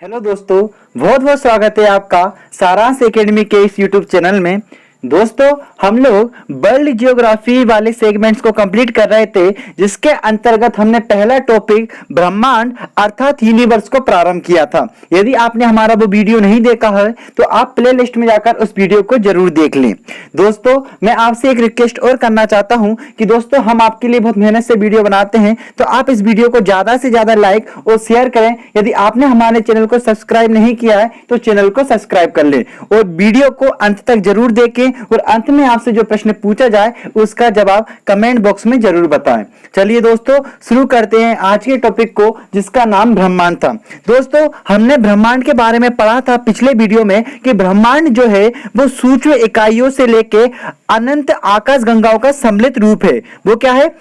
Hello दोस्तों, बहुत बहुत स्वागत है आपका सारांश एकेडमी के इस यूट्यूब चैनल में। दोस्तों, हम लोग वर्ल्ड जियोग्राफी वाले सेगमेंट्स को कंप्लीट कर रहे थे, जिसके अंतर्गत हमने पहला टॉपिक ब्रह्मांड अर्थात यूनिवर्स को प्रारंभ किया था। यदि आपने हमारा वो वीडियो नहीं देखा है तो आप प्ले लिस्ट में जाकर उस वीडियो को जरूर देख लें। दोस्तों, मैं आपसे एक रिक्वेस्ट और करना चाहता हूं कि दोस्तों, हम आपके लिए बहुत मेहनत से वीडियो बनाते हैं, तो आप इस वीडियो को ज्यादा से ज्यादा लाइक और शेयर करें। यदि आपने हमारे चैनल को सब्सक्राइब नहीं किया है तो चैनल को सब्सक्राइब कर लें और वीडियो को अंत तक जरूर देखें और अंत में आपसे जो प्रश्न पूछा जाए उसका जवाब कमेंट बॉक्स में जरूर बताएं। चलिए दोस्तों, शुरू करते हैं आज के टॉपिक को, जिसका नाम ब्रह्मांड था। दोस्तों, हमने ब्रह्मांड के बारे में पढ़ा था पिछले वीडियो में कि ब्रह्मांड जो है वो सूक्ष्म इकाइयों से लेके अनंत आकाश गंगाओं का सम्मिलित रूप है। वो क्या है?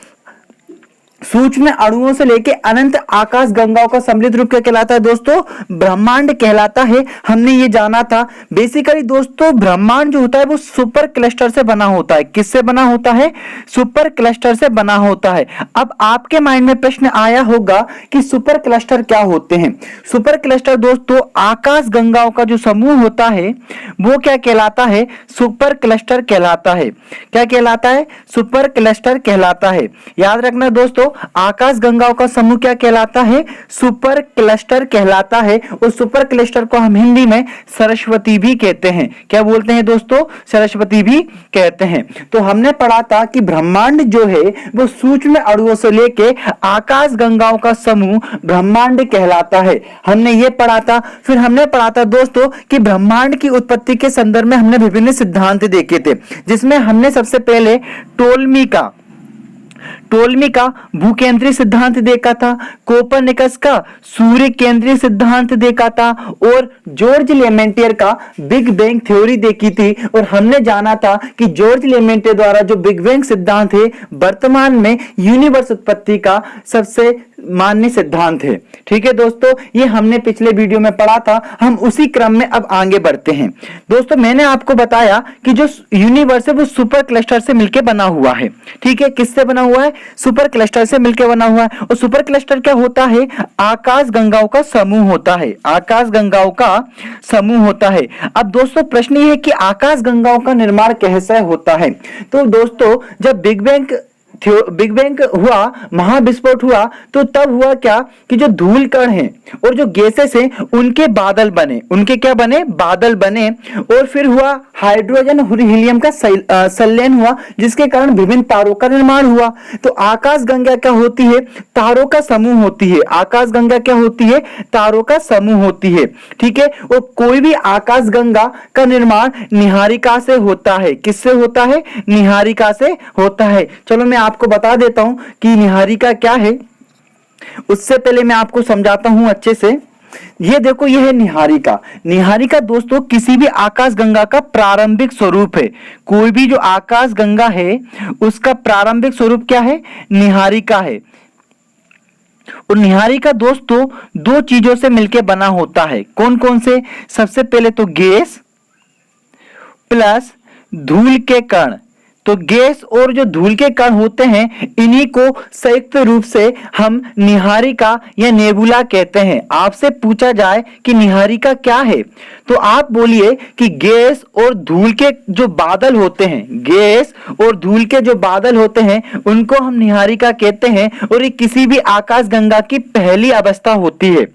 सूक्ष्म अणुओं से लेके अनंत आकाश गंगाओं का सम्मिलित रूप क्या कहलाता है? दोस्तों, ब्रह्मांड कहलाता है। हमने ये जाना था। बेसिकली दोस्तों, ब्रह्मांड जो होता है वो सुपर क्लस्टर से बना होता है। किससे बना होता है? सुपर क्लस्टर से बना होता है। अब आपके माइंड में प्रश्न आया होगा कि सुपर क्लस्टर क्या होते हैं? सुपर क्लस्टर दोस्तों, आकाश गंगाओं का जो समूह होता है वो क्या कहलाता है? सुपर क्लस्टर कहलाता है। क्या कहलाता है? सुपर क्लस्टर कहलाता है। याद रखना दोस्तों, आकाश गंगाओं का समूह क्या कहलाता है? सुपर क्लस्टर कहलाता है। और सुपर क्लस्टर को हम हिंदी में सरस्वती भी कहते हैं। क्या बोलते हैं दोस्तों? सरस्वती भी कहते हैं। तो हमने पढ़ा था कि ब्रह्मांड जो है वो सूक्ष्म अणुओं से लेके आकाश गंगाओं का समूह ब्रह्मांड कहलाता है। हमने ये पढ़ा था। फिर हमने पढ़ा था दोस्तों कि ब्रह्मांड की उत्पत्ति के संदर्भ में हमने विभिन्न सिद्धांत देखे थे, जिसमें हमने सबसे पहले टोलमी का भूकेंद्रीय सिद्धांत देखा था, कोपरनिकस का सूर्य केंद्रीय सिद्धांत देखा था और जॉर्ज लेमेंटियर का बिग बैंग थ्योरी देखी थी। और हमने जाना था कि जॉर्ज लेमेंटियर द्वारा जो बिग बैंग सिद्धांत है वर्तमान में यूनिवर्स उत्पत्ति का सबसे मान्य सिद्धांत है। ठीक है दोस्तों, ये हमने पिछले वीडियो में पढ़ा था। हम उसी क्रम में अब आगे बढ़ते हैं। दोस्तों, मैंने आपको बताया कि जो यूनिवर्स है वो सुपर क्लस्टर से मिलकर बना हुआ है। ठीक है, किससे बना हुआ है? सुपर क्लस्टर से मिलकर बना हुआ है। और सुपर क्लस्टर क्या होता है? आकाश गंगाओं का समूह होता है। आकाश गंगाओं का समूह होता है। अब दोस्तों, प्रश्न ये है कि आकाश गंगाओं का निर्माण कैसे होता है? तो दोस्तों, जब बिग बैंग हुआ, महाविस्फोट हुआ, तो तब हुआ क्या कि जो धूल कण हैं और जो गैसेस हैं उनके बादल बने। उनके क्या बने? बादल बने। और फिर हुआ हाइड्रोजन और हीलियम का संलयन हुआ, जिसके कारण विभिन्न तारों का निर्माण हुआ। तो आकाश गंगा क्या होती है? तारों का समूह होती है। आकाश गंगा क्या होती है? तारों का समूह होती है। ठीक है, और कोई भी आकाश गंगा का निर्माण निहारिका से होता है। किससे होता है? निहारिका से होता है। चलो मैं आपको बता देता हूं कि निहारिका क्या है। उससे पहले मैं आपको समझाता हूं अच्छे से। ये देखो, ये है निहारिका। निहारिका दोस्तों किसी भी आकाश गंगा का प्रारंभिक स्वरूप है। कोई भी जो आकाश गंगा है उसका प्रारंभिक स्वरूप क्या है? निहारिका है। और निहारिका दोस्तों दो चीजों से मिलकर बना होता है। कौन कौन से? सबसे पहले तो गैस प्लस धूल के कण। तो गैस और जो धूल के कण होते हैं, इन्हीं को संयुक्त रूप से हम निहारिका या नेबुला कहते हैं। आपसे पूछा जाए कि निहारिका क्या है, तो आप बोलिए कि गैस और धूल के जो बादल होते हैं, गैस और धूल के जो बादल होते हैं उनको हम निहारिका कहते हैं। और ये किसी भी आकाश गंगा की पहली अवस्था होती है।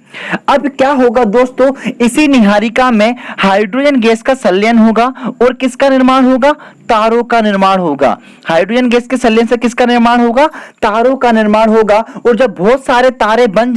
अब क्या होगा दोस्तों? इसी निहारिका में हाइड्रोजन गैस का संलयन होगा और किसका निर्माण होगा? तारों का निर्माण होगा। हाइड्रोजन गैस के संलयन से किसका निर्माण होगा? तारों का निर्माण होगा। और जब बहुत सारे तारे बन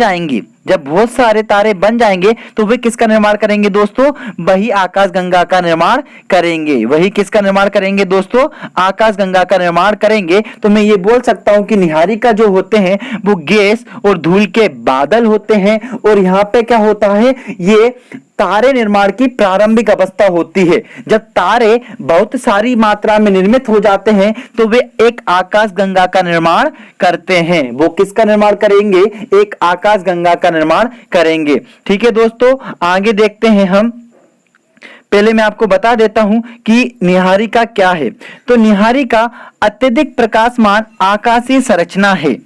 जाएंगे, तो वे किसका निर्माण करेंगे दोस्तों? वही आकाश गंगा का निर्माण करेंगे। वही किसका निर्माण करेंगे दोस्तों? आकाश गंगा का निर्माण करेंगे। तो मैं ये बोल सकता हूं कि निहारिका जो होते हैं वो गैस और धूल के बादल होते हैं। और यहाँ पे क्या होता है? ये तारे निर्माण की प्रारंभिक अवस्था होती है। जब तारे बहुत सारी मात्रा में निर्मित हो जाते हैं तो वे एक आकाश गंगा का निर्माण करते हैं। वो किसका निर्माण करेंगे? एक आकाश गंगा का निर्माण करेंगे। ठीक है दोस्तों, आगे देखते हैं हम। पहले मैं आपको बता देता हूं कि निहारिका क्या है। तो निहारिका अत्यधिक प्रकाशमान आकाशीय संरचना है।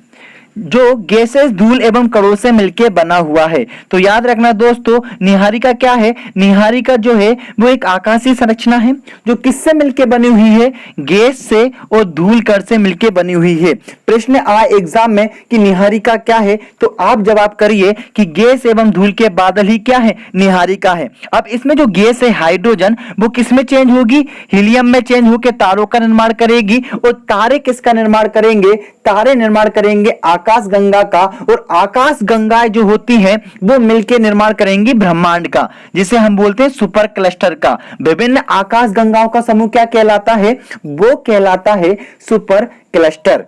जो गैसेस, धूल एवं कणों से मिलकर बना हुआ है। तो याद रखना दोस्तों, निहारिका क्या है? निहारिका जो है वो एक आकाशीय संरचना है जो किससे मिलकर बनी हुई है? गैस से और धूल कण से मिलकर बनी हुई है। प्रश्न आए एग्जाम में कि निहारिका क्या है, तो आप जवाब करिए कि गैस एवं धूल के बादल ही क्या है? निहारिका है। अब इसमें जो गैस है हाइड्रोजन, वो किसमें चेंज होगी? हीलियम में चेंज होकर तारों का निर्माण करेगी। और तारे किसका निर्माण करेंगे? तारे निर्माण करेंगे आकाश गंगा का, और आकाश गंगाएं जो होती हैं वो मिलकर निर्माण करेंगी ब्रह्मांड का, जिसे हम बोलते हैं सुपर क्लस्टर का। विभिन्न आकाश गंगाओं का समूह क्या कहलाता है? वो कहलाता है सुपर क्लस्टर।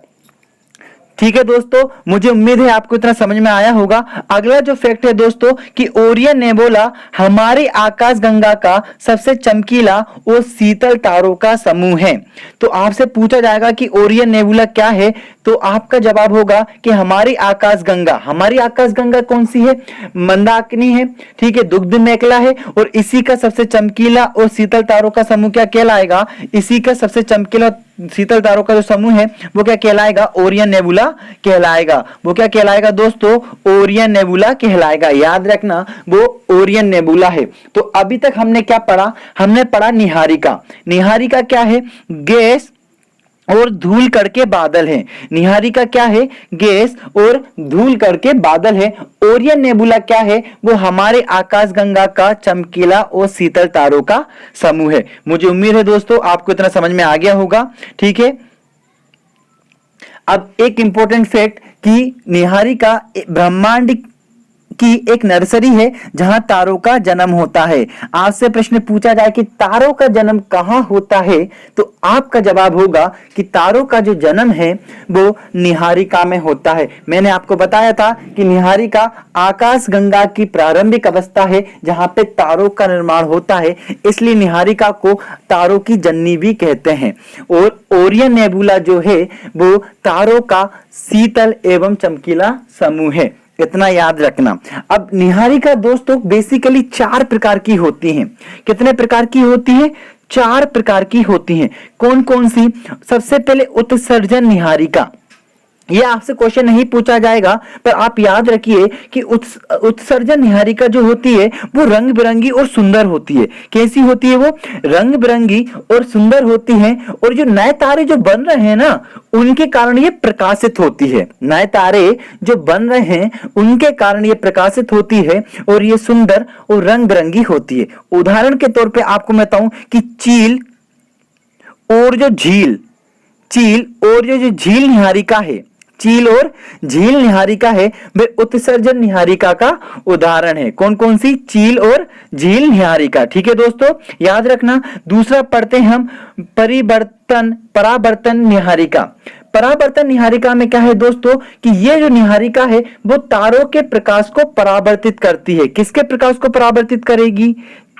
ठीक है दोस्तों, मुझे उम्मीद है आपको इतना समझ में आया होगा। अगला जो फैक्ट है दोस्तों कि ओरियन नेबुला हमारी आकाश गंगा का सबसे चमकीला और शीतल तारों का समूह है। तो आपसे पूछा जाएगा कि ओरियन नेबुला क्या है, तो आपका जवाब होगा कि हमारी आकाश गंगा। हमारी आकाश गंगा कौन सी है? मंदाकिनी है, ठीक है, दुग्ध मेखला है। और इसी का सबसे चमकीला और शीतल तारों का समूह क्या कहलाएगा? इसी का सबसे चमकीला शीतल तारों का जो समूह है वो क्या कहलाएगा? ओरियन नेबुला कहलाएगा। वो क्या कहलाएगा दोस्तों? ओरियन नेबुला कहलाएगा। याद रखना वो ओरियन नेबुला है। तो अभी तक हमने क्या पढ़ा? हमने पढ़ा निहारिका। निहारिका क्या है? गैस और धूल कण के बादल है। निहारिका क्या है? गैस और धूल कण के बादल है। ओरियन नेबुला क्या है? वो हमारे आकाश गंगा का चमकीला और शीतल तारों का समूह है। मुझे उम्मीद है दोस्तों आपको इतना समझ में आ गया होगा। ठीक है, अब एक इंपॉर्टेंट फैक्ट कि निहारिका ब्रह्मांड की एक नर्सरी है जहां तारों का जन्म होता है। आपसे प्रश्न पूछा जाए कि तारों का जन्म कहां होता है, तो आपका जवाब होगा कि तारों का जो जन्म है वो निहारिका में होता है। मैंने आपको बताया था कि निहारिका आकाश गंगा की प्रारंभिक अवस्था है जहां पे तारों का निर्माण होता है, इसलिए निहारिका को तारों की जननी भी कहते हैं। और ओरियन नेबुला जो है वो तारों का शीतल एवं चमकीला समूह है। इतना याद रखना। अब निहारिका दोस्तों बेसिकली 4 प्रकार की होती हैं। कितने प्रकार की होती हैं? 4 प्रकार की होती हैं। कौन कौन सी? सबसे पहले उत्सर्जन निहारिका। ये आपसे क्वेश्चन नहीं पूछा जाएगा, पर आप याद रखिए कि उत्सर्जन निहारिका जो होती है वो रंग बिरंगी और सुंदर होती है। कैसी होती है वो? रंग बिरंगी और सुंदर होती है। और जो नए तारे जो बन रहे हैं ना, उनके कारण ये प्रकाशित होती है। नए तारे जो बन रहे हैं उनके कारण ये प्रकाशित होती है और ये सुंदर और रंग बिरंगी होती है। उदाहरण के तौर पे आपको मैं बताऊं कि चील और जो झील निहारिका है, चील और झील निहारिका है, वे उत्सर्जन निहारिका का उदाहरण है। कौन कौन सी? चील और झील निहारिका। ठीक है दोस्तों, याद रखना। दूसरा पढ़ते हैं हम परावर्तन निहारिका। परावर्तन निहारिका में क्या है दोस्तों कि ये जो निहारिका है वो तारों के प्रकाश को परावर्तित करती है। किसके प्रकाश को परावर्तित करेगी?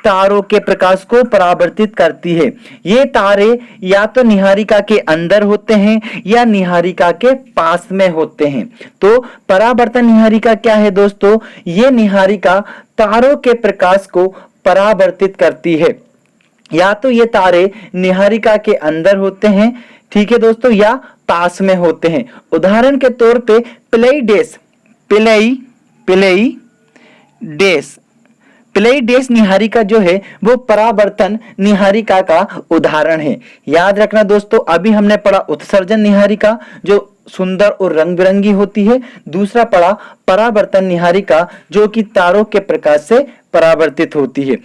तारों के प्रकाश को परावर्तित करती है। ये तारे या तो निहारिका के अंदर होते हैं या निहारिका के पास में होते हैं। तो परावर्तन निहारिका क्या है दोस्तों? ये निहारिका तारों के प्रकाश को परावर्तित करती है। या तो ये तारे निहारिका के अंदर होते हैं, ठीक है दोस्तों, या पास में होते हैं। उदाहरण के तौर पे प्लेइडेस निहारिका जो है वो परावर्तन निहारिका का उदाहरण है। याद रखना दोस्तों, अभी हमने पढ़ा उत्सर्जन निहारिका जो सुंदर और रंग बिरंगी होती है। दूसरा पढ़ा परावर्तन निहारिका जो कि तारों के प्रकाश से परावर्तित होती है।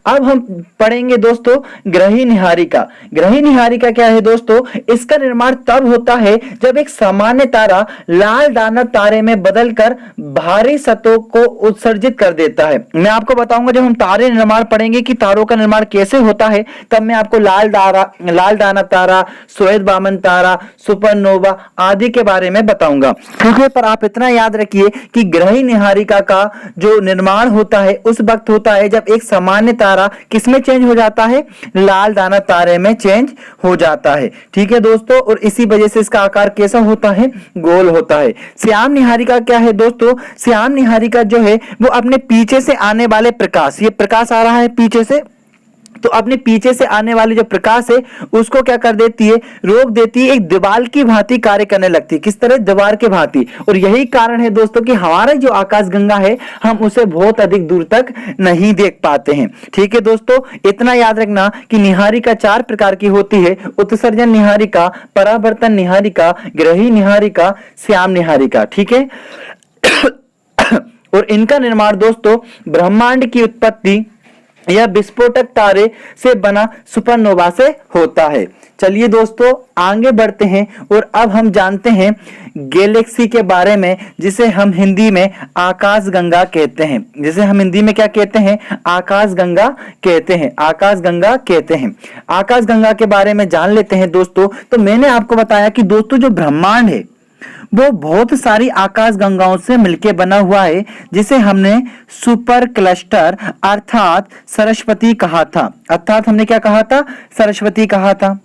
अब हम पढ़ेंगे दोस्तों ग्रही निहारिका। ग्रही निहारिका क्या है दोस्तों? इसका निर्माण तब होता है जब एक सामान्य तारा लाल दानव तारे में बदलकर भारी सतहों को उत्सर्जित कर देता है। मैं आपको बताऊंगा जब हम तारे निर्माण पढ़ेंगे कि तारों का निर्माण कैसे होता है, तब मैं आपको लाल दानव तारा, श्वेत बामन तारा, सुपरनोवा आदि के बारे में बताऊंगा। ठीक है, पर आप इतना याद रखिए कि ग्रही निहारिका का जो निर्माण होता है उस वक्त होता है जब एक सामान्य तारा किसमें चेंज हो जाता है? लाल दानव तारे में चेंज हो जाता है। ठीक है दोस्तों, और इसी वजह से इसका आकार कैसा होता है? गोल होता है। श्याम निहारिका क्या है दोस्तों? श्याम निहारिका जो है वो अपने पीछे से आने वाले प्रकाश, ये प्रकाश आ रहा है पीछे से, तो अपने पीछे से आने वाली जो प्रकाश है उसको क्या कर देती है, रोक देती है, एक दीवार की भांति कार्य करने लगती है। किस तरह, दीवार के भांति। और यही कारण है दोस्तों कि हमारा जो आकाशगंगा है हम उसे बहुत अधिक दूर तक नहीं देख पाते हैं। ठीक है दोस्तों, इतना याद रखना कि निहारिका 4 प्रकार की होती है, उत्सर्जन निहारिका, परावर्तन निहारिका, ग्रही निहारिका, श्याम निहारिका। ठीक है और इनका निर्माण दोस्तों ब्रह्मांड की उत्पत्ति या विस्फोटक तारे से बना सुपरनोवा से होता है। चलिए दोस्तों आगे बढ़ते हैं और अब हम जानते हैं गैलेक्सी के बारे में, जिसे हम हिंदी में आकाशगंगा कहते हैं। जिसे हम हिंदी में क्या कहते हैं, आकाशगंगा कहते हैं। आकाशगंगा कहते हैं। आकाशगंगा के बारे में जान लेते हैं दोस्तों। तो मैंने आपको बताया कि दोस्तों जो ब्रह्मांड है वो बहुत सारी आकाशगंगाओं से मिलकर बना हुआ है, जिसे हमने सुपर क्लस्टर अर्थात सरस्वती कहा था। अर्थात हमने क्या कहा था, सरस्वती कहा था।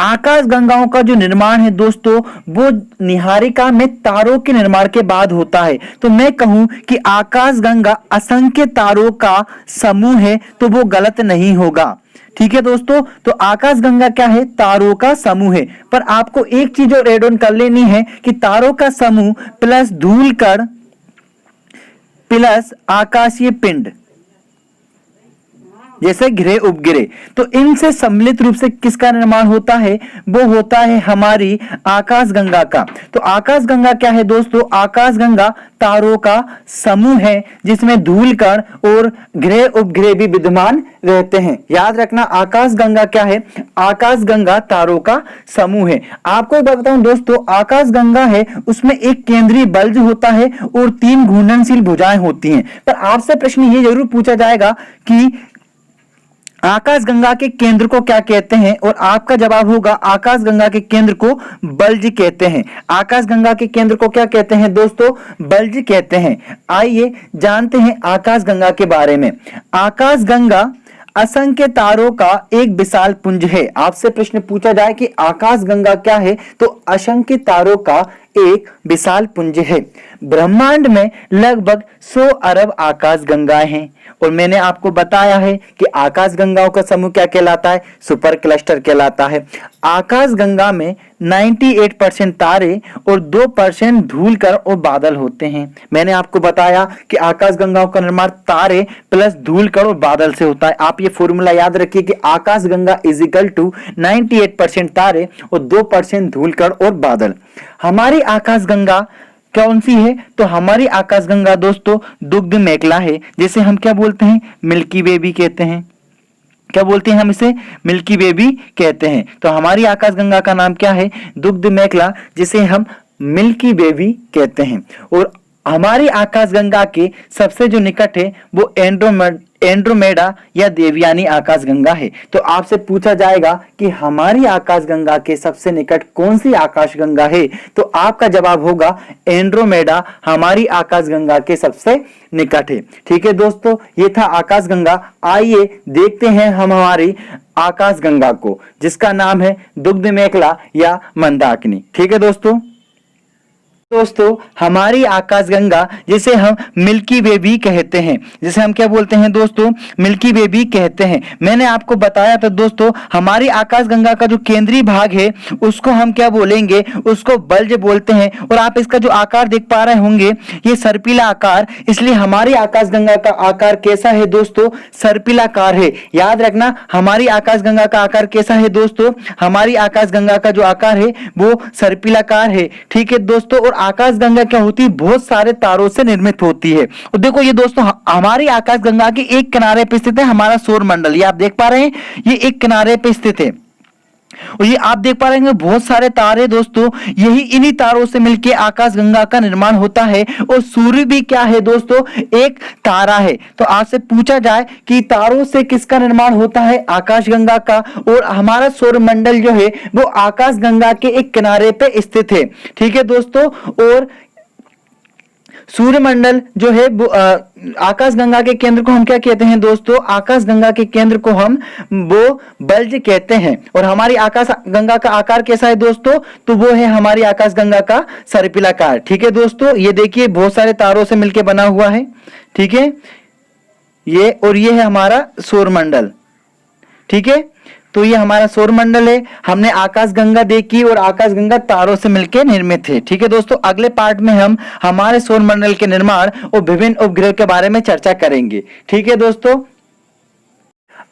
आकाशगंगाओं का जो निर्माण है दोस्तों वो निहारिका में तारों के निर्माण के बाद होता है। तो मैं कहूं कि आकाशगंगा असंख्य तारों का समूह है तो वो गलत नहीं होगा। ठीक है दोस्तों, तो आकाशगंगा क्या है, तारों का समूह है। पर आपको एक चीज और एड ऑन कर लेनी है कि तारों का समूह प्लस धूल कण प्लस आकाशीय पिंड जैसे ग्रह उपग्रह, तो इनसे सम्मिलित रूप से किसका निर्माण होता है, वो होता है हमारी आकाशगंगा का। तो आकाशगंगा क्या है दोस्तों, आकाशगंगा तारों का समूह है जिसमें धूल कण और ग्रह उपग्रह भी विद्यमान रहते हैं। याद रखना आकाशगंगा क्या है, आकाशगंगा तारों का समूह है। आपको एक बात बताऊं दोस्तों, आकाशगंगा है उसमें एक केंद्रीय बल्ज होता है और 3 घूर्णनशील भुजाएं होती हैं। पर आपसे प्रश्न ये जरूर पूछा जाएगा कि आकाशगंगा के केंद्र को क्या कहते हैं, और आपका जवाब होगा आकाशगंगा के केंद्र को बल्ज कहते हैं। आकाशगंगा के केंद्र को क्या कहते हैं दोस्तों, बल्ज कहते हैं। आइए जानते हैं आकाशगंगा के बारे में। आकाशगंगा असंख्य तारों का एक विशाल पुंज है। आपसे प्रश्न पूछा जाए कि आकाशगंगा क्या है, तो असंख्य तारों का एक विशाल पुंज है। ब्रह्मांड में लगभग 100 अरब आकाशगंगाएं हैं और मैंने आपको बताया है कि आकाशगंगाओं का समूह क्या कहलाता है, सुपर क्लस्टर कहलाता है। आकाशगंगा में 98% तारे और 2% धूल कण और बादल होते हैं। मैंने आपको बताया कि आकाशगंगाओं का निर्माण तारे प्लस धूल कण और बादल से होता है। आप ये फॉर्मूला याद रखिए कि आकाशगंगा इजिकल टू 98% तारे और 2% धूल कण और बादल। हमारी आकाशगंगा कौन सी है, तो हमारी आकाशगंगा दोस्तों दुग्ध मेखला है, जिसे हम क्या बोलते हैं, मिल्की वे भी कहते हैं। क्या बोलते हैं हम इसे, मिल्की वे भी कहते हैं। तो हमारी आकाशगंगा का नाम क्या है, दुग्ध मेखला, जिसे हम मिल्की वे भी कहते हैं। और हमारी आकाशगंगा के सबसे जो निकट है वो एंड्रोमेडा या देवयानी आकाशगंगा है। तो आपसे पूछा जाएगा कि हमारी आकाशगंगा के सबसे निकट कौन सी आकाशगंगा है, तो आपका जवाब होगा एंड्रोमेडा हमारी आकाशगंगा के सबसे निकट है। ठीक है दोस्तों, ये था आकाशगंगा। आइए देखते हैं हम हमारी आकाशगंगा को, जिसका नाम है दुग्ध मेखला या मंदाकिनी। ठीक है दोस्तों हमारी आकाशगंगा जिसे हम मिल्की वे भी कहते हैं, जिसे हम क्या बोलते हैं दोस्तों, मिल्की वे भी कहते हैं। मैंने आपको बताया था दोस्तों हमारी आकाशगंगा का जो केंद्रीय भाग है उसको हम क्या बोलेंगे, उसको बल्ज बोलते हैं। और आप इसका जो आकार देख पा रहे होंगे ये सर्पिला आकार, इसलिए हमारी आकाशगंगा का आकार कैसा है दोस्तों, सर्पिलाकार है। याद रखना हमारी आकाशगंगा का आकार कैसा है दोस्तों, हमारी आकाशगंगा का जो आकार है वो सर्पिलाकार है। ठीक है दोस्तों, और आकाशगंगा क्या होती है, बहुत सारे तारों से निर्मित होती है। और देखो ये दोस्तों हमारी आकाशगंगा के एक किनारे पे स्थित है हमारा सौर मंडल, ये आप देख पा रहे हैं, ये एक किनारे पे स्थित है। और ये आप देख पा रहे हैं बहुत सारे तारे दोस्तों, यही इन्हीं तारों से मिलकर आकाशगंगा का निर्माण होता है। और सूर्य भी क्या है दोस्तों, एक तारा है। तो आपसे पूछा जाए कि तारों से किसका निर्माण होता है, आकाशगंगा का। और हमारा सौर मंडल जो है वो आकाशगंगा के एक किनारे पे स्थित है। ठीक है दोस्तों, और सूर्यमंडल जो है आकाशगंगा के केंद्र को हम क्या कहते हैं दोस्तों, आकाशगंगा के केंद्र को हम वो बल्ज कहते हैं। और हमारी आकाशगंगा का आकार कैसा है दोस्तों, तो वो है हमारी आकाशगंगा का सर्पिलाकार। ठीक है दोस्तों, ये देखिए बहुत सारे तारों से मिलकर बना हुआ है। ठीक है, ये और ये है हमारा सौरमंडल। ठीक है, तो ये हमारा सौर मंडल है। हमने आकाशगंगा देखी और आकाशगंगा तारों से मिलकर निर्मित है। ठीक है दोस्तों, अगले पार्ट में हम हमारे सौर मंडल के निर्माण और विभिन्न उपग्रह के बारे में चर्चा करेंगे। ठीक है दोस्तों,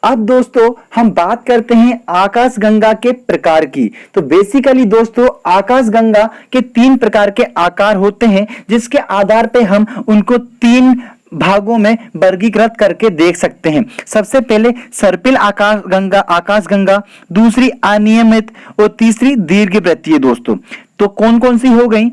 अब दोस्तों हम बात करते हैं आकाशगंगा के प्रकार की। तो बेसिकली दोस्तों आकाशगंगा के 3 प्रकार के आकार होते हैं, जिसके आधार पे हम उनको 3 भागों में वर्गीकृत करके देख सकते हैं। सबसे पहले सर्पिल आकाशगंगा, दूसरी अनियमित और तीसरी दीर्घवृत्तीय। दोस्तों तो कौन कौन सी हो गई?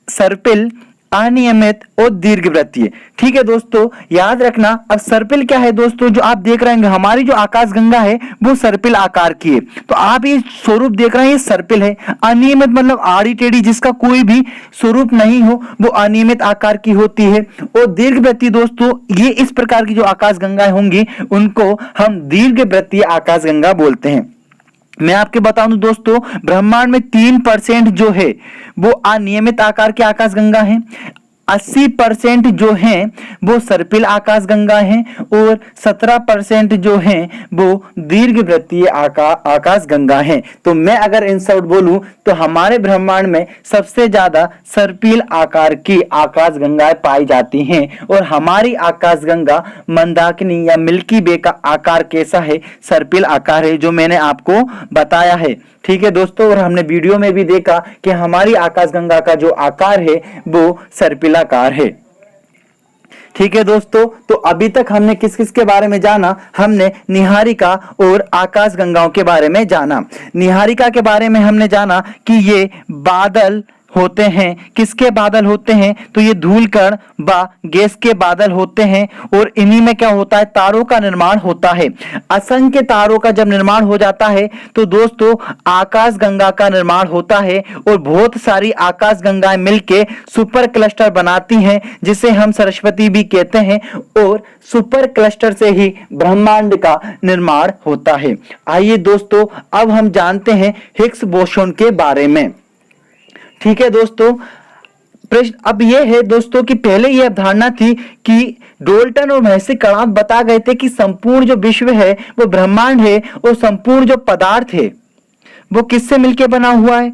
सर्पिल, अनियमित और दीर्घवृत्तीय। ठीक है दोस्तों, याद रखना। अब सर्पिल क्या है दोस्तों? जो आप देख रहे हैं हमारी जो आकाशगंगा है वो सर्पिल आकार की है, तो आप ये स्वरूप देख रहे हैं ये सर्पिल है। अनियमित मतलब आड़ी टेढ़ी, जिसका कोई भी स्वरूप नहीं हो, वो अनियमित आकार की होती है। और दीर्घवृत्तीय दोस्तों, ये इस प्रकार की जो आकाशगंगाएं होंगी उनको हम दीर्घवृत्तीय आकाशगंगा बोलते हैं। मैं आपके बता दूं दोस्तों, ब्रह्मांड में 3% जो है वो अनियमित आकार के आकाशगंगा हैं, 80% जो हैं वो सर्पिल आकाशगंगा हैं और 17% जो हैं वो दीर्घवृत्तीय आकाशगंगा हैं। तो मैं अगर इन शॉर्ट बोलूं तो हमारे ब्रह्मांड में सबसे ज्यादा सर्पिल आकार की आकाशगंगाएं पाई जाती हैं। और हमारी आकाशगंगा मंदाकिनी या मिल्की वे का आकार कैसा है? सर्पिल आकार है, जो मैंने आपको बताया है। ठीक है दोस्तों, और हमने वीडियो में भी देखा कि हमारी आकाशगंगा का जो आकार है वो सर्पिलाकार है। ठीक है दोस्तों, तो अभी तक हमने किस किस के बारे में जाना? हमने निहारिका और आकाशगंगाओं के बारे में जाना। निहारिका के बारे में हमने जाना कि ये बादल होते हैं। किसके बादल होते हैं? तो ये धूल कण व गैस के बादल होते हैं। और इन्हीं में क्या होता है? तारों का निर्माण होता है। असंख्य तारों का जब निर्माण हो जाता है तो दोस्तों आकाशगंगा का निर्माण होता है। और बहुत सारी आकाशगंगाएं मिलके सुपर क्लस्टर बनाती हैं, जिसे हम सरस्वती भी कहते हैं। और सुपर क्लस्टर से ही ब्रह्मांड का निर्माण होता है। आइए दोस्तों, अब हम जानते हैं हिग्स बोसोन के बारे में। ठीक है दोस्तों, प्रश्न अब यह है दोस्तों कि पहले यह अवधारणा थी कि डोल्टन और महर्षि कर्णाद बता गए थे कि संपूर्ण जो विश्व है वो ब्रह्मांड है, और संपूर्ण जो पदार्थ है वो किससे मिलके बना हुआ है?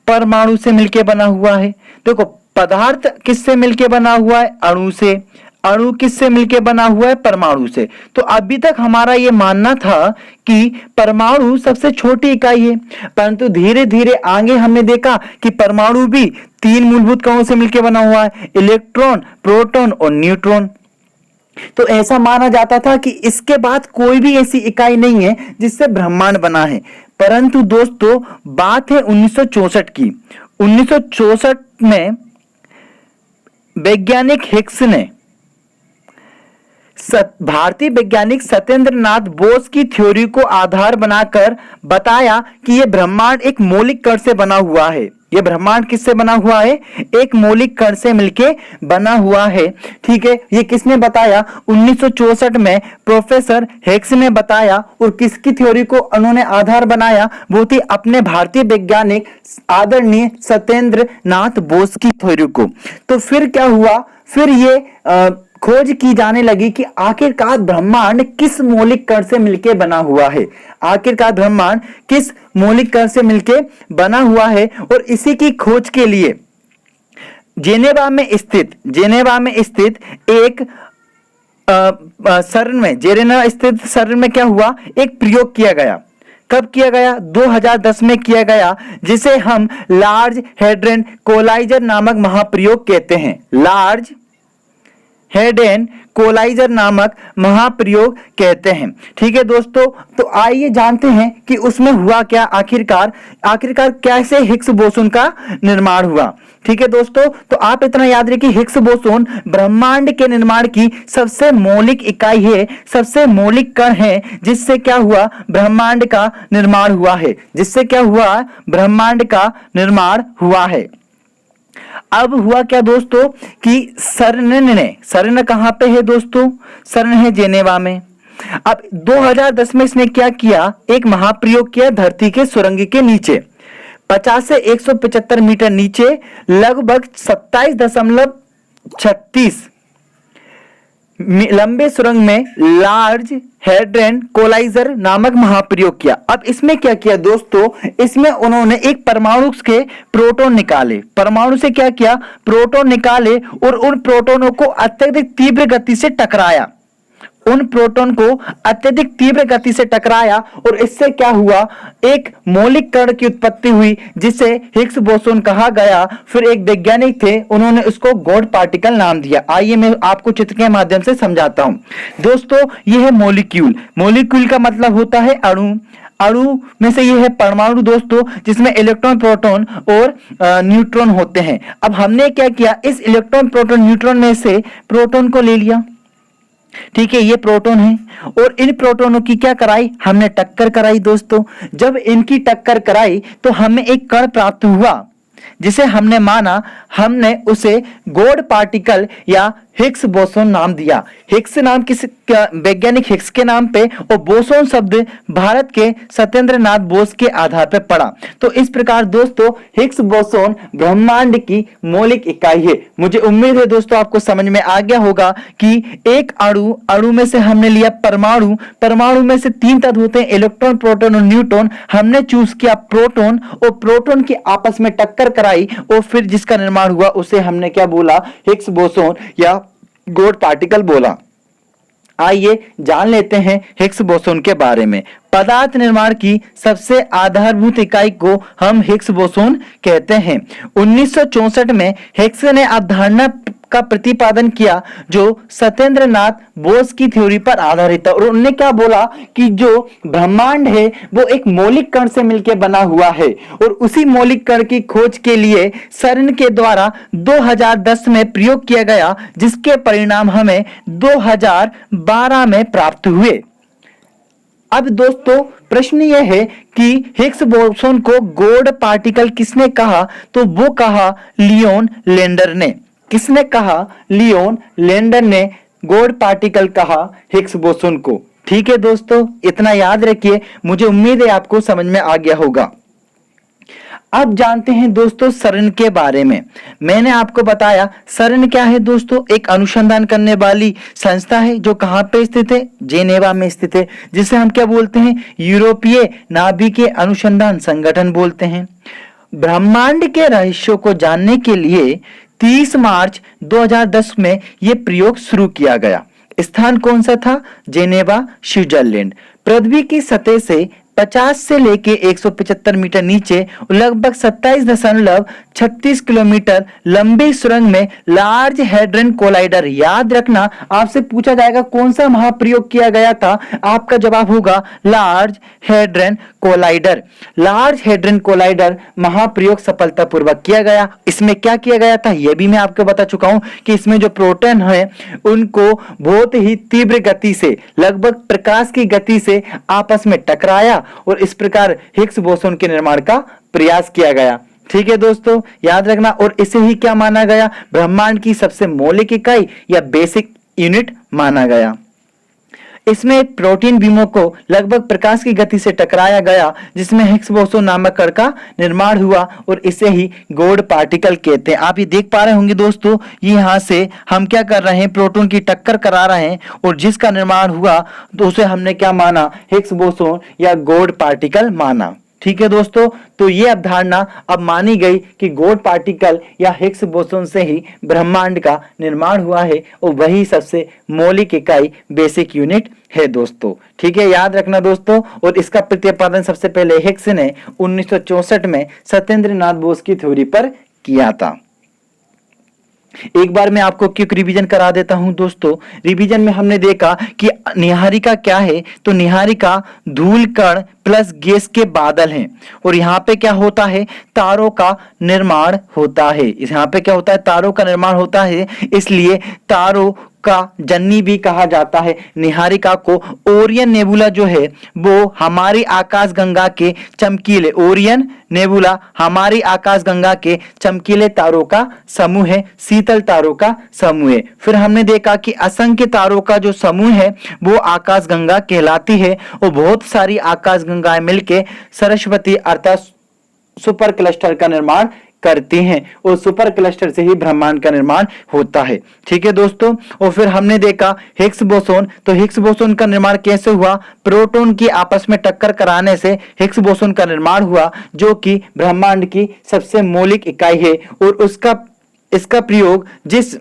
परमाणु से मिलके बना हुआ है। देखो, पदार्थ किससे मिलके बना हुआ है? अणु से। अणु किससे मिलके बना हुआ है? परमाणु से। तो अभी तक हमारा यह मानना था कि परमाणु सबसे छोटी इकाई है, परंतु धीरे धीरे आगे हमने देखा कि परमाणु भी 3 मूलभूत कणों से मिलकर बना हुआ है, इलेक्ट्रॉन, प्रोटॉन और न्यूट्रॉन। तो ऐसा माना जाता था कि इसके बाद कोई भी ऐसी इकाई नहीं है जिससे ब्रह्मांड बना है। परंतु दोस्तों बात है 1964 की। 1964 में वैज्ञानिक हिग्स ने भारतीय वैज्ञानिक सत्येंद्र नाथ बोस की थ्योरी को आधार बनाकर बताया कि यह ब्रह्मांड एक मौलिक कण से बना हुआ है। यह ब्रह्मांड किससे बना हुआ है? एक मौलिक कण से मिलके बना हुआ है। ठीक है, ये किसने बताया? 1964 में प्रोफेसर हिग्स ने बताया। और किसकी थ्योरी को उन्होंने आधार बनाया? वो थी अपने भारतीय वैज्ञानिक आदरणीय सत्येंद्र नाथ बोस की थ्योरी को। तो फिर क्या हुआ? फिर ये खोज की जाने लगी कि आखिरकार ब्रह्मांड किस मौलिक कण से मिलके बना हुआ है। आखिरकार ब्रह्मांड किस मौलिक कण से मिलके बना हुआ है। और इसी की खोज के लिए जेनेवा में स्थित एक जेनेवा स्थित शरण में क्या हुआ? एक प्रयोग किया गया। कब किया गया? 2010 में किया गया, जिसे हम लार्ज हेड्रन कोलाइजर नामक महाप्रयोग कहते हैं। लार्ज हेड्रन कोलाइजर नामक महाप्रयोग कहते हैं। ठीक है दोस्तों, तो आइए जानते हैं कि उसमें हुआ क्या। आखिरकार कैसे हिग्स बोसोन का निर्माण हुआ। ठीक है दोस्तों, तो आप इतना याद रखिए, हिग्स बोसोन ब्रह्मांड के निर्माण की सबसे मौलिक इकाई है, सबसे मौलिक कण है, जिससे क्या हुआ? ब्रह्मांड का निर्माण हुआ है। जिससे क्या हुआ? ब्रह्मांड का निर्माण हुआ है। अब हुआ क्या दोस्तों कि सरन कहां पे है दोस्तों? सरन है जेनेवा में। अब 2010 में इसने क्या किया? एक महाप्रयोग किया धरती के सुरंग के नीचे 50 से 175 मीटर नीचे, लगभग 27.36 लंबे सुरंग में लार्ज हेड्रन कोलाइजर नामक महाप्रयोग किया। अब इसमें क्या किया दोस्तों, इसमें उन्होंने एक परमाणु के प्रोटॉन निकाले, परमाणु से क्या किया, प्रोटॉन निकाले और उन प्रोटॉनों को अत्यधिक तीव्र गति से टकराया, उन प्रोटॉन को अत्यधिक तीव्र गति से टकराया और इससे क्या हुआ, एक मौलिक कण की उत्पत्ति हुई जिसे हिग्स बोसोन कहा गया। फिर एक वैज्ञानिक थे, उन्होंने उसको गॉड पार्टिकल नाम दिया। आइए मैं आपको चित्र के माध्यम से समझाता हूं दोस्तों। यह है मॉलिक्यूल, मॉलिक्यूल का मतलब होता है अणु, अणु में से यह है परमाणु दोस्तों, जिसमें इलेक्ट्रॉन प्रोटॉन और न्यूट्रॉन होते हैं। अब हमने क्या किया, इस इलेक्ट्रॉन प्रोटॉन न्यूट्रॉन में से प्रोटॉन को ले लिया, ठीक है, ये प्रोटॉन है, और इन प्रोटॉनों की क्या कराई, हमने टक्कर कराई दोस्तों। जब इनकी टक्कर कराई तो हमें एक कण प्राप्त हुआ जिसे हमने माना, हमने उसे गॉड पार्टिकल या हिग्स बोसोन नाम दिया। हिग्स नाम किस वैज्ञानिक हिग्स के नाम पे, और बोसोन शब्द भारत के सत्येंद्र नाथ बोस के आधार पर पड़ा। तो इस प्रकार दोस्तों हिग्स बोसोन ब्रह्मांड की मौलिक इकाई है। मुझे उम्मीद है दोस्तों आपको समझ में आ गया होगा कि एक अणु, अणु में से हमने लिया परमाणु, परमाणु में से 3 तत्व होते हैं, इलेक्ट्रॉन प्रोटॉन और न्यूट्रॉन। हमने चूज किया प्रोटॉन और प्रोटॉन की आपस में टक्कर कराई और फिर जिसका निर्माण हुआ उसे हमने क्या बोला, हिग्स बोसोन या गॉड पार्टिकल बोला। आइए जान लेते हैं हिग्स बोसोन के बारे में। पदार्थ निर्माण की सबसे आधारभूत इकाई को हम हिग्स बोसोन कहते हैं। 1964 में हिग्स ने अवधारणा का प्रतिपादन किया जो सत्येंद्र नाथ बोस की थ्योरी पर आधारित था, और उन्होंने क्या बोला कि जो ब्रह्मांड है वो एक मौलिक कण से मिलकर बना हुआ है, और उसी मौलिक कण की खोज के लिए सरन के द्वारा 2010 में प्रयोग किया गया, जिसके परिणाम हमें 2012 में प्राप्त हुए। अब दोस्तों प्रश्न यह है कि हिग्स बोसोन को गॉड पार्टिकल किसने कहा, तो वो कहा लियोन लैंडर ने। किसने कहा, लियोन लैंडर ने गॉड पार्टिकल कहा हिग्स बोसोन को। ठीक है दोस्तों, इतना याद रखिए, मुझे उम्मीद है आपको समझ में आ गया होगा। अब जानते हैं दोस्तों सरन के बारे में। मैंने आपको बताया सरन क्या है दोस्तों, एक अनुसंधान करने वाली संस्था है जो कहां पे स्थित है, जेनेवा में स्थित है, जिसे हम क्या बोलते हैं, यूरोपीय नाभिकीय अनुसंधान संगठन बोलते हैं। ब्रह्मांड के रहस्यों को जानने के लिए 30 मार्च 2010 में यह प्रयोग शुरू किया गया। स्थान कौन सा था, जेनेवा स्विट्जरलैंड। पृथ्वी की सतह से 50 से लेके 175 मीटर नीचे लगभग 27.36 किलोमीटर लंबी सुरंग में लार्ज हेड्रन कोलाइडर। याद रखना, आपसे पूछा जाएगा कौन सा महाप्रयोग किया गया था, आपका जवाब होगा large hadron collider. Large hadron collider महाप्रयोग सफलतापूर्वक किया गया। इसमें क्या किया गया था, यह भी मैं आपको बता चुका हूं कि इसमें जो प्रोटॉन है उनको बहुत ही तीव्र गति से, लगभग प्रकाश की गति से आपस में टकराया और इस प्रकार हिग्स बोसोन के निर्माण का प्रयास किया गया। ठीक है दोस्तों, याद रखना, और इसे ही क्या माना गया, ब्रह्मांड की सबसे मौलिक इकाई या बेसिक यूनिट माना गया। इसमें एक प्रोटीन बीमों को लगभग प्रकाश की गति से टकराया गया, जिसमें हिग्स बोसोन नामक कण का निर्माण हुआ और इसे ही गॉड पार्टिकल कहते हैं। आप ये देख पा रहे होंगे दोस्तों, ये यहां से हम क्या कर रहे हैं, प्रोटॉन की टक्कर करा रहे हैं और जिसका निर्माण हुआ तो उसे हमने क्या माना, हिग्स बोसोन या गॉड पार्टिकल माना। ठीक है दोस्तों, तो ये अवधारणा अब मानी गई कि गॉड पार्टिकल या हिग्स बोसोन से ही ब्रह्मांड का निर्माण हुआ है और वही सबसे मौलिक इकाई बेसिक यूनिट है दोस्तों। ठीक है, याद रखना दोस्तों। और इसका प्रतिपादन सबसे पहले हिग्स ने 1964 में सत्येंद्र नाथ बोस की थ्योरी पर किया था। एक बार मैं आपको क्विक रिवीजन करा देता हूं दोस्तों। रिवीजन में हमने देखा कि निहारिका क्या है, तो निहारिका धूल कण प्लस गैस के बादल हैं, और यहाँ पे क्या होता है, तारों का निर्माण होता है। यहाँ पे क्या होता है, तारों का निर्माण होता है, इसलिए तारों का जन्नी भी कहा जाता है। निहारिका को ओरियन नेबुला जो है वो हमारी आकाशगंगा के चमकीले, ओरियन नेबुला हमारी आकाशगंगा के चमकीले तारों का समूह है, शीतल तारों का समूह है। फिर हमने देखा कि असंख्य तारों का जो समूह है वो आकाशगंगा कहलाती है, और बहुत सारी आकाशगंगाएं मिलके सरस्वती अर्थात सुपर क्लस्टर का निर्माण करती हैं और सुपर क्लस्टर से ही ब्रह्मांड का निर्माण होता है। ठीक है दोस्तों, और फिर हमने देखा हिग्स बोसोन। तो हिग्स बोसोन का निर्माण कैसे हुआ? प्रोटॉन की आपस में टक्कर कराने से हिग्स बोसोन का निर्माण हुआ, जो कि ब्रह्मांड की सबसे मौलिक इकाई है और इसका प्रयोग जिस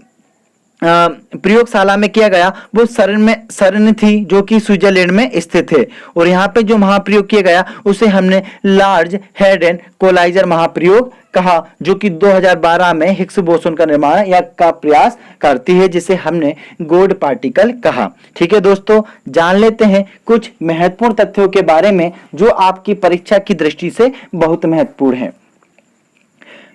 प्रयोगशाला में किया गया वो सरन थी, जो कि स्विट्जरलैंड में स्थित है। और यहाँ पे जो महाप्रयोग किया गया उसे हमने लार्ज हैड्रन कोलाइजर महाप्रयोग कहा, जो कि 2012 में हिग्स बोसोन का निर्माण या का प्रयास करती है, जिसे हमने गॉड पार्टिकल कहा। ठीक है दोस्तों, जान लेते हैं कुछ महत्वपूर्ण तथ्यों के बारे में जो आपकी परीक्षा की दृष्टि से बहुत महत्वपूर्ण है।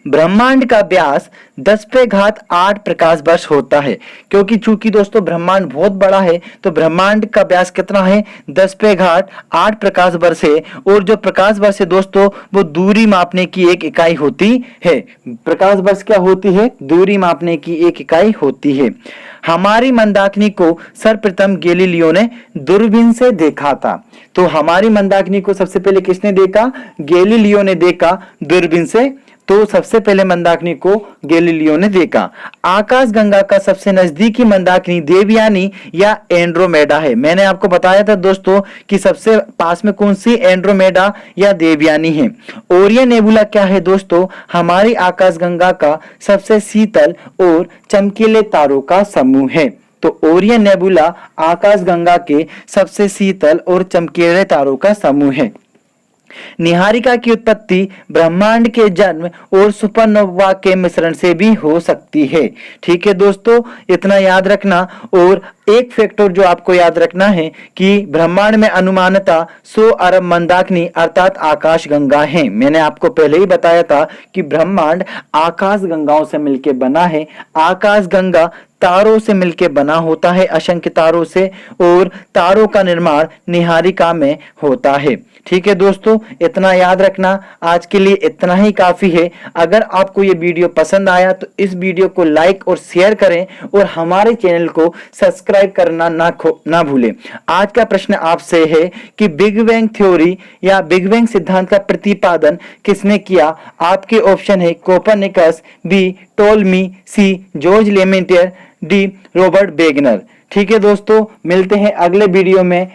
ब्रह्मांड का व्यास 10⁸ प्रकाश वर्ष होता है, क्योंकि चूंकि दोस्तों ब्रह्मांड बहुत बड़ा है तो ब्रह्मांड का व्यास कितना है? 10⁸ प्रकाश वर्ष है। और जो प्रकाश वर्ष है दोस्तों वो दूरी मापने की एक इकाई होती है। प्रकाश वर्ष क्या होती है? दूरी मापने की एक इकाई होती है। हमारी मंदाकिनी को सर्वप्रथम गैलीलियो ने दूरबीन से देखा था। तो हमारी मंदाकिनी को सबसे पहले किसने देखा? गैलीलियो ने देखा दूरबीन से। तो सबसे पहले मंदाकिनी को गैलीलियो ने देखा। आकाश गंगा का सबसे नजदीकी मंदाकिनी देवयानी या एंड्रोमेडा है। मैंने आपको बताया था दोस्तों कि सबसे पास में कौन सी? एंड्रोमेडा या देवयानी है। ओरियन नेबुला क्या है दोस्तों? हमारी आकाश गंगा का सबसे शीतल और चमकीले तारों का समूह है। तो ओरियन नेबुला आकाश गंगा के सबसे शीतल और चमकीले तारों का समूह है। निहारिका की उत्पत्ति ब्रह्मांड के जन्म और सुपरनोवा के मिश्रण से भी हो सकती है। ठीक है दोस्तों, इतना याद रखना। और एक फैक्टर जो आपको याद रखना है कि ब्रह्मांड में अनुमानतः 100 अरब मंदाकिनी अर्थात आकाश गंगा है। मैंने आपको पहले ही बताया था कि ब्रह्मांड आकाश गंगाओं से मिलकर बना है। आकाश गंगा तारों से मिलकर बना होता है, असंख्य तारों से, और तारों का निर्माण निहारिका में होता है। ठीक है दोस्तों, इतना याद रखना। आज के लिए इतना ही काफी है। अगर आपको ये वीडियो पसंद आया तो इस वीडियो को लाइक और शेयर करें और हमारे चैनल को सब्सक्राइब करना ना भूलें। आज का प्रश्न आपसे है कि बिग बैंग थ्योरी या बिग बैंग सिद्धांत का प्रतिपादन किसने किया? आपके ऑप्शन है Copernicus, B टोल्मी, C George लेमेंटियर, D Robert Wegener. ठीक है दोस्तों, मिलते हैं अगले वीडियो में।